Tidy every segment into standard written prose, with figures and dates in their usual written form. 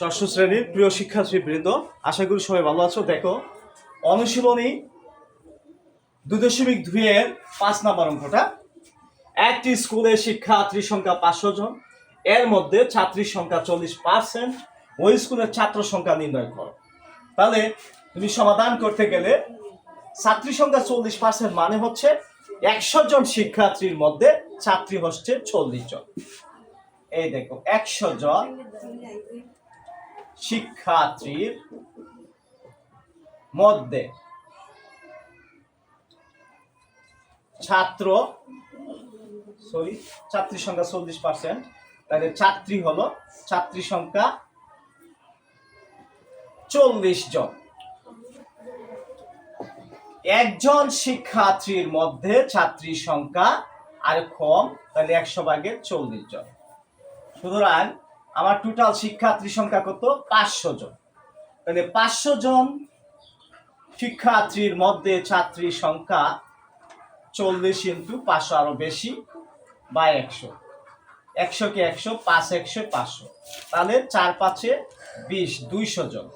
ষষ্ঠ শ্রেণীর প্রিয় শিক্ষার্থীবৃন্দ, আশা করি সবাই ভালো আছো। দেখো, অনুশীলনী 2.2 এর 5 নম্বর অঙ্কটা। একটি স্কুলের শিক্ষার্থীর সংখ্যা 500 জন, এর মধ্যে ছাত্রীর সংখ্যা 40%, ওই স্কুলের ছাত্র সংখ্যা নির্ণয় করো। তাহলে তুমি সমাধান করতে গেলে ছাত্রী সংখ্যা 40% মানে হচ্ছে 100 জন শিক্ষার্থীর মধ্যে ছাত্রী হচ্ছে 40 জন। এই দেখো, 100 জন শিক্ষার্থীর মধ্যে ছাত্রী সংখ্যা 40%, তাহলে ছাত্রী সংখ্যা 40 জন। একজন শিক্ষার্থীর মধ্যে ছাত্রী সংখ্যা আর কম, তাহলে 100 ভাগের 40 জন। সুতরাং আমার টোটাল শিক্ষার্থী সংখ্যা কত? 500 জন। তাহলে 500 জন শিক্ষার্থীর মধ্যে ছাত্রী সংখ্যা 40 ইন্টু 500, আরো বেশি, বা 100। 100 কে 100, 5 100 500, তাহলে 4 5 20, 200 জন।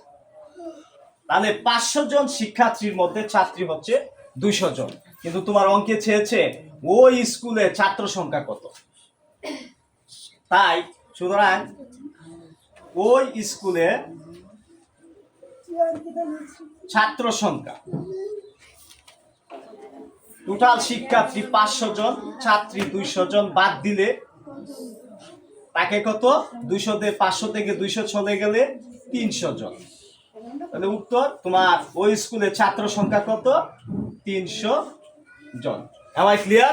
তাহলে 500 জন শিক্ষার্থীর মধ্যে ছাত্রী হচ্ছে 200 জন। কিন্তু তোমার অঙ্কে চেয়েছে ওই স্কুলে ছাত্র সংখ্যা কত। তাই সুতরাং ওই স্কুলে ছাত্র সংখ্যা, টোটাল শিক্ষার্থী 500 জন, ছাত্রী 200 জন, বাদ দিলে তাকে কত? 200 দিয়ে 500 থেকে 200 চলে গেলে 300 জন। তাহলে উত্তর তোমার ওই স্কুলে ছাত্র সংখ্যা কত? 300 জন। Am I clear?